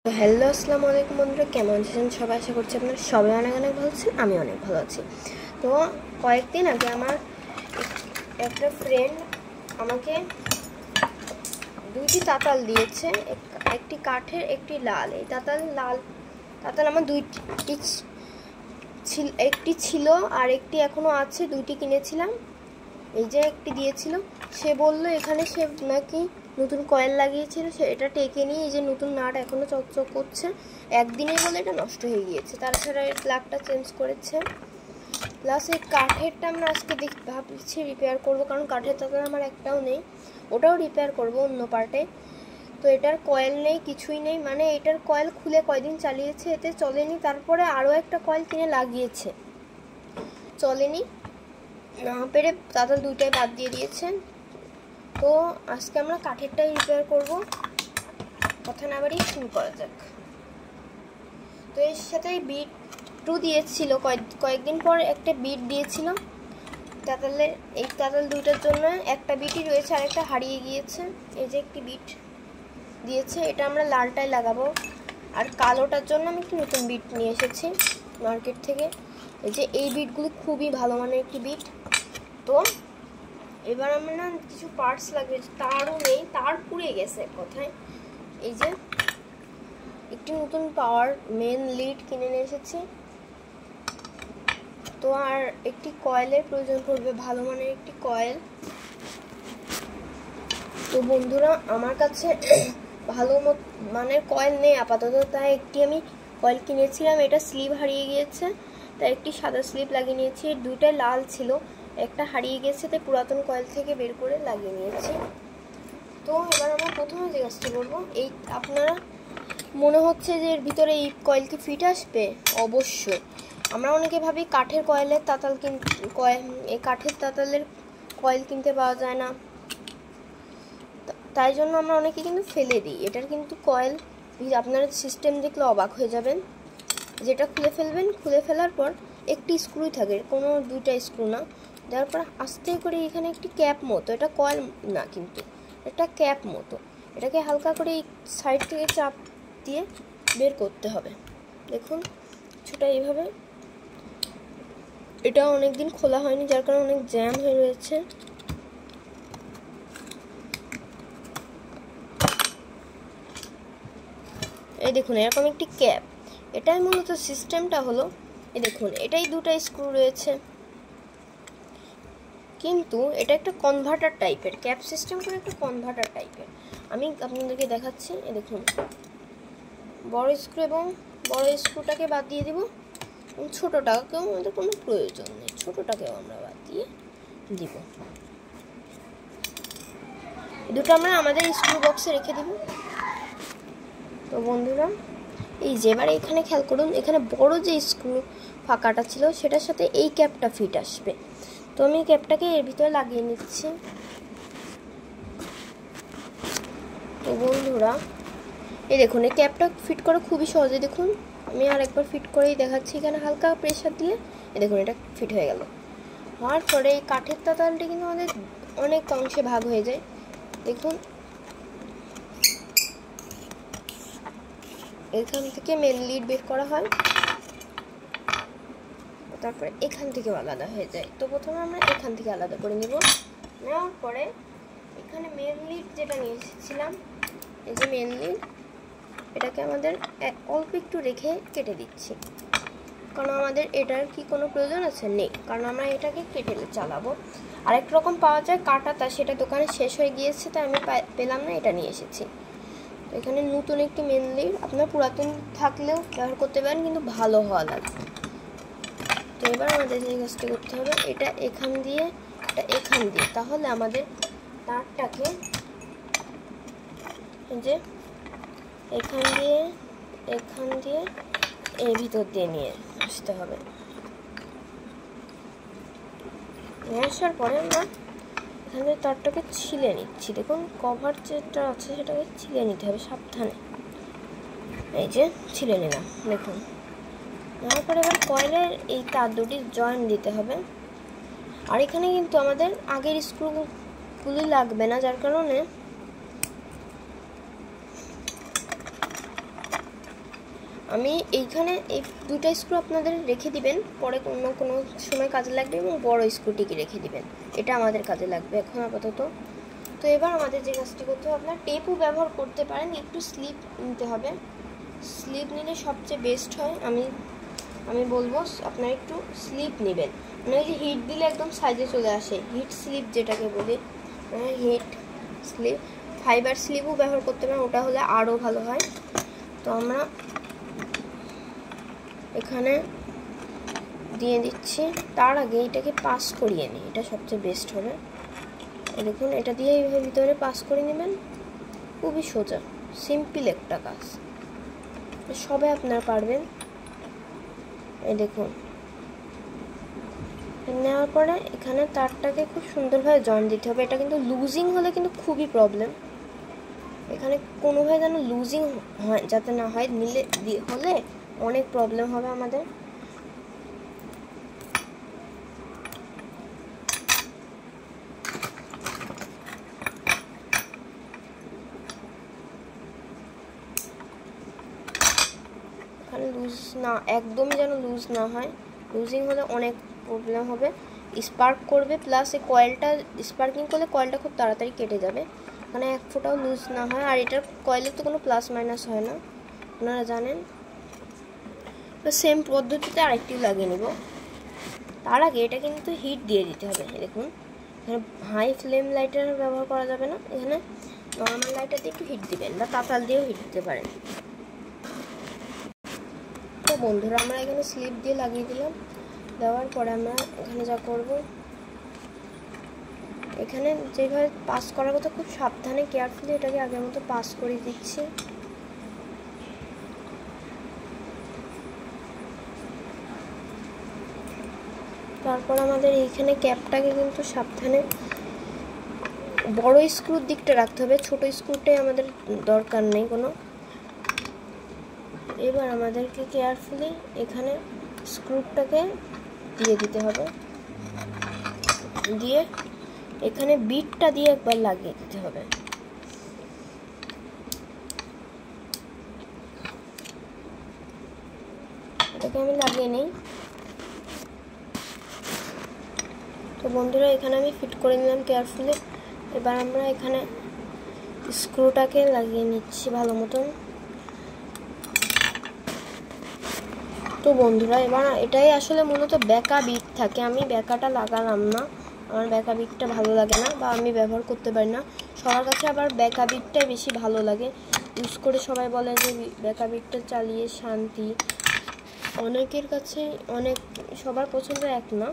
তো হ্যালো আসসালামু আলাইকুম বন্ধুরা, কেমন আছেন সবাই? আশা করছি আপনারা সবাই অনেক অনেক ভালো আছেন। আমি অনেক ভালো আছি। তো কয়েকদিন আগে আমার একটা ফ্রেন্ড আমাকে দুইটি তাতাল দিয়েছে, একটি কাঠের একটি লাল। এই তাতাল আমার দুইটি একটি ছিল আর একটি এখনো আছে, দুইটি কিনেছিলাম। এই যে একটি দিয়েছিল, সে বলল এখানে সে নাকি নতুন কয়েল লাগিয়েছিল, সে এটা টেকে নিয়ে এই যে নতুন নাট এখনো চকচক করছে। একদিনের বলে এটা নষ্ট হয়ে গিয়েছে। তাছাড়া এর প্লাগটা চেঞ্জ করেছে। প্লাস এই কাঠেরটা আমরা আজকে ভাবছি রিপেয়ার করব, কারণ কাঠের তাতাল আমার একটাও নেই, ওটাও রিপেয়ার করব অন্য পার্টে। তো এটার কয়েল নেই, কিছুই নেই, মানে এটার কয়েল খুলে কয়দিন চালিয়েছে, এতে চলেনি। তারপরে আরও একটা কয়েল কিনে লাগিয়েছে, চলেনি, না পেরে তাতাল দুইটাই বাদ দিয়ে দিয়েছে। তো আজকে আমরা কাঠেরটাই রিপেয়ার করব। কথা না বাড়িয়ে শুরু করা যাক। তো এর সাথে বিটও দিয়েছিল, কয়েকদিন পর একটা বিট দিয়েছিল তাতালের। এই তাতাল দুইটার জন্য একটা বিটই রয়েছে, আরেকটা হারিয়ে গিয়েছে। এই যে একটি বিট দিয়েছে, এটা আমরা লালটাই লাগাবো। আর কালোটার জন্য আমি একটি নতুন বিট নিয়ে এসেছি মার্কেট থেকে। এই যে এই বিটগুলো খুবই ভালো মানের একটি বিট। তো এবার আমরা না কিছু পার্টস লাগবে, তারও নেই, তার পুড়ে গেছে কোথায়। এই যে একটি নতুন পাওয়ার মেন লিড কিনে নিয়ে এসেছি। তো আর একটি কয়েলের প্রয়োজন পড়বে, ভালো মানের একটি কয়েল। তো বন্ধুরা, আমার কাছে ভালো মানের কয়েল নেই আপাতত, তাই একটি আমি কয়েল কিনেছিলাম, এটা স্লিপ হারিয়ে গিয়েছে, তাই একটি সাদা স্লিপ লাগিয়ে নিয়েছি। দুইটাই লাল ছিল, একটা হারিয়ে গেছে, তাই পুরাতন কয়েল থেকে বের করে লাগিয়ে নিয়েছি। তো এবার আমরা প্রথমে যে কাজটি করবো, এই আপনারা মনে হচ্ছে যে এর ভিতরে এই কয়েল কি ফিট আসবে? অবশ্যই। আমরা অনেকে ভাবি কাঠের কয়েলের তাতাল এই কাঠের তাতালের কয়েল কিনতে পাওয়া যায় না, তাই জন্য আমরা অনেকে কিন্তু ফেলে দিই। এটার কিন্তু কয়েল আপনারা সিস্টেম দেখলে অবাক হয়ে যাবেন। যেটা খুলে ফেলবেন, খুলে ফেলার পর একটি স্ক্রুই থাকে, কোনো দুইটা স্ক্রু না। দেওয়ার পর আস্তে করে এখানে একটি ক্যাপ মতো, এটা কয়েল না কিন্তু এটা ক্যাপ মতো, এটাকে হালকা করে এই সাইড থেকে চাপ দিয়ে বের করতে হবে। দেখুন কিছুটা এইভাবে। এটা অনেকদিন খোলা হয়নি, যার কারণে অনেক জ্যাম হয়ে রয়েছে। এই দেখুন এরকম একটি ক্যাপ। এটাই মূলত সিস্টেমটা হলো, এই দেখুন এটাই দুটো স্ক্রু রয়েছে, কিন্তু এটা একটা কনভার্টার টাইপের, ক্যাপ সিস্টেম করে একটা কনভার্টার টাইপের। আমি আপনাদেরকে দেখাচ্ছি। এই দেখুন বড় স্ক্রু এবং বড় স্ক্রুটাকে বাদ দিয়ে দিব, এবং ছোটোটাকেও আমাদের কোনো প্রয়োজন নেই, ছোটোটাকেও আমরা বাদ দিয়ে দিব। দুটো আমরা আমাদের স্ক্রু বক্সে রেখে দিব। তো বন্ধুরা, এই যে এবার এখানে খেয়াল করুন, এখানে বড় যে স্ক্রু ফাঁকাটা ছিল সেটার সাথে এই ক্যাপটা ফিট আসবে। তো আমি ক্যাপটাকে এর ভিতরে লাগিয়ে নিচ্ছি। তো বন্ধুরা, এই দেখুন এই ক্যাপটা ফিট করা খুবই সহজে। দেখুন আমি আর একবার ফিট করেই দেখাচ্ছি। এখানে হালকা প্রেসার দিয়ে এই দেখুন এটা ফিট হয়ে গেল। হওয়ার পরে এই কাঠের তাতালটি কিন্তু আমাদের অনেক অংশে ভাগ হয়ে যায়। দেখুন এখান থেকে মেন লিড বের করা হয়, তারপরে এখান থেকেও আলাদা হয়ে যায়। তো প্রথমে আমরা এখান থেকে আলাদা করে নিব। নেওয়ার পরে এখানে মেন লিড যেটা নিয়ে এসেছিলাম, এই যে মেন লিড, এটাকে আমাদের অল্প একটু রেখে কেটে দিচ্ছি, কারণ আমাদের এটার কি কোনো প্রয়োজন আছে? নেই, কারণ আমরা এটাকে কেটে চালাবো। আরেক রকম পাওয়া যায় কাটা, তা সেটা দোকানে শেষ হয়ে গিয়েছে, তাই আমি পেলাম না, এটা নিয়ে এসেছি। তো এখানে নতুন একটি মেন লিড, আপনার পুরাতন থাকলেও ব্যবহার করতে পারেন, কিন্তু ভালো হওয়া লাগবে। তো এবার আমাদের যে কাজটি করতে হবে, এটা এখান দিয়ে, এটা এখান দিয়ে, তাহলে আমাদের তারটাকে যে এখান দিয়ে এর ভিতর দিয়ে নিয়ে আসতে হবে। নিয়ে আসার পরে আমরা এখান থেকে তারটাকে ছিলে নিচ্ছি। দেখুন কভার যেটা আছে সেটাকে ছিলে নিতে হবে সাবধানে। এই যে ছিলে নিলাম, দেখুন। নেওয়ার পরে এবার কয়েলের এই তার দুটি জয়েন্ট দিতে হবে। আর এখানে কিন্তু আমাদের আগের স্ক্রুগুলি লাগবে না, যার কারণে আমি এইখানে এই দুটো স্ক্রু আপনাদের রেখে দিবেন, পরে কোনো কোনো সময় কাজে লাগবে, এবং বড় স্ক্রুটিকে রেখে দিবেন, এটা আমাদের কাজে লাগবে এখন আপাতত। তো এবার আমাদের যে কাজটি করতে হবে, আপনার টেপও ব্যবহার করতে পারেন, একটু স্লিপ নিতে হবে, স্লিপ নিলে সবচেয়ে বেস্ট হয়। আমি বলবো আপনারা একটু স্লিপ নেবেন, মানে ওই যে হিট দিলে একদম সাইজে চলে আসে, হিট স্লিপ যেটাকে বলি, হিট স্লিপ, ফাইবার স্লিপও ব্যবহার করতে পারেন, ওটা হলে আরও ভালো হয়। তো আমরা এখানে দিয়ে দিচ্ছি, তার আগে এটাকে পাস করিয়ে নিই, এটা সবচেয়ে বেস্ট হবে। দেখুন এটা দিয়ে এইভাবে ভিতরে পাস করে নেবেন, খুবই সোজা সিম্পল একটা কাজ, সবে আপনারা পারবেন। এই দেখুন নেওয়ার পরে এখানে তারটাকে খুব সুন্দরভাবে জয়েন দিতে হবে, এটা কিন্তু লুজিং হলে কিন্তু খুবই প্রবলেম, এখানে কোনোভাবে যেন লুজিং হয় যাতে না হয়, নিলে হলে অনেক প্রবলেম হবে আমাদের। এখানে লুজ না, একদমই যেন লুজ না হয়, লুজিং হলে অনেক প্রবলেম হবে, স্পার্ক করবে, প্লাস এই কয়েলটা স্পার্কিং করলে কয়েলটা খুব তাড়াতাড়ি কেটে যাবে, মানে এক ফোঁটাও লুজ না হয়। আর এটার কয়েলের তো কোনো প্লাস মাইনাস হয় না, আপনারা জানেন। তো সেম পদ্ধতিতে আরেকটিও লাগিয়ে নেব, তার আগে এটা কিন্তু হিট দিয়ে দিতে হবে। দেখুন এখানে হাই ফ্লেম লাইটার ব্যবহার করা যাবে না, এখানে নর্মাল লাইটার দিয়ে একটু হিট দিবেন, বা তাতাল দিয়েও হিট দিতে পারেন। তো বন্ধুরা আমরা এখানে স্লিপ দিয়ে লাগিয়ে দিলাম, দেওয়ার পরে আমরা এখানে যা করব, এখানে যেভাবে পাস করার কথা খুব সাবধানে কেয়ারফুলি এটাকে আগের মতো পাস করে দিচ্ছি। তারপর আমাদের এইখানে ক্যাপটাকে কিন্তু সাবধানে বড় স্ক্রুর দিকটা রাখতে হবে, ছোট স্ক্রুটাই আমাদের দরকার নেই কোনো। এবার আমাদেরকে কেয়ারফুলি এখানে স্ক্রুটাকে দিয়ে দিতে হবে, দিয়ে এখানে বিটটা দিয়ে একবার লাগিয়ে দিতে হবে। এটাকে আমি লাগিয়ে নিই। তো বন্ধুরা এখানে আমি ফিট করে নিলাম কেয়ারফুলি, এবার আমরা এখানে স্ক্রুটাকে লাগিয়ে নিচ্ছি ভালো মতন। তো বন্ধুরা এবার এটাই আসলে মূলত ব্যাকা বিট থাকে, আমি ব্যাকাটা লাগালাম না, আমার ব্যাকা বিটটা ভালো লাগে না, বা আমি ব্যবহার করতে পারি না, সবার কাছে আবার ব্যাকা বিটটাই বেশি ভালো লাগে ইউজ করে, সবাই বলে যে ব্যাকা বিটটা চালিয়ে শান্তি, অনেকের কাছে অনেক, সবার পছন্দ এক না।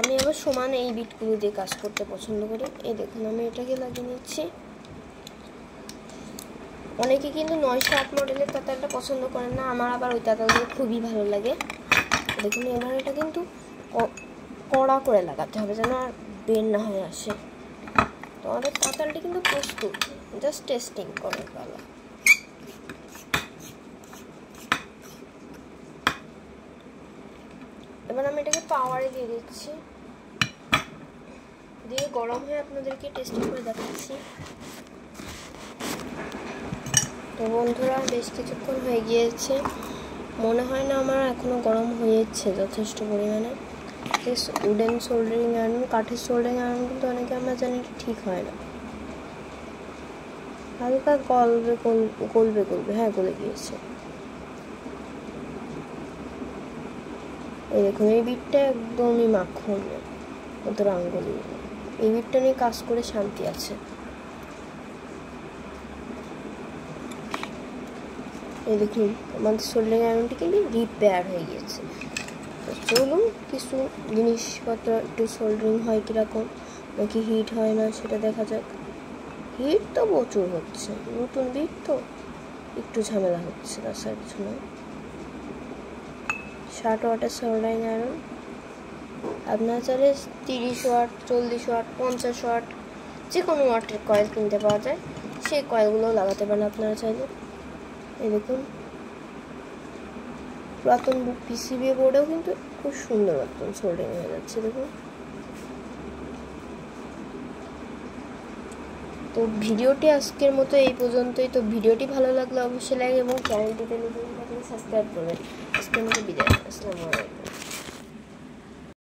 আমি আবার সমান এই বিটগুলো দিয়ে কাজ করতে পছন্দ করি। এই দেখুন আমি এটাকে লাগিয়ে নিচ্ছি। অনেকে কিন্তু 908 মডেলের তাতালটা পছন্দ করেন না, আমার আবার ওই তাতালগুলো খুবই ভালো লাগে। দেখুন এবার এটা কিন্তু কড়া করে লাগাতে হবে যেন আর বের না হয়ে আসে। তো আমাদের তাতালটি কিন্তু প্রস্তুত, জাস্ট টেস্টিং করার পালা। এবার আমি এটাকে পাওয়ারে দিয়ে দিচ্ছি, দিয়ে গরম হয়ে আপনাদেরকে টেস্টিং করে দেখাচ্ছি। তো বন্ধুরা বেশ কিছুক্ষণ হয়ে গিয়েছে, মনে হয় না আমার এখনও গরম হয়েছে যথেষ্ট পরিমাণে। উডেন সোল্ডারিং আয়রন, কাঠের সোল্ডারিং আয়রন কিন্তু অনেকে আমরা জানি ঠিক হয় না, হালকা গলবে, হ্যাঁ গলে গিয়েছে। এই দেখুন এই বিটটা একদমই মাখন, ওদের আঙ্গুলি, এই বিটটা নিয়ে কাজ করে শান্তি আছে। এই দেখুন আমাদের সোল্ডারিং আয়রনটি কিন্তু রিপেয়ার হয়ে গিয়েছে। তো চলুন কিছু জিনিসপত্র একটু সোল্ডারিং হয় কীরকম, নাকি হিট হয় না সেটা দেখা যাক। হিট তো প্রচুর হচ্ছে, নতুন বিট তো একটু ঝামেলা হচ্ছে, তাছাড়া কিছু নয়। 60 ওয়াটের সোল্ডারিং আয়রন, আপনারা চাইলে 30 ওয়াট, 40 ওয়াট, 50 ওয়াট যে কোনো ওয়াটের কয়েল কিনতে পাওয়া যায়, সেই কয়েলগুলো লাগাতে পারেন আপনারা চাইলে। এই দেখুন পুরাতন পিসিবি বোর্ডেও কিন্তু খুব সুন্দর মতন সোল্ডারিং হয়ে যাচ্ছে। দেখুন তো ভিডিওটি আজকের মতো এই পর্যন্তই। তো ভিডিওটি ভালো লাগলে অবশ্যই লাইক এবং চ্যানেলটিতে নতুন থাকলে সাবস্ক্রাইব করবেন। আজকের মতো বিদায়, আসসালামু আলাইকুম।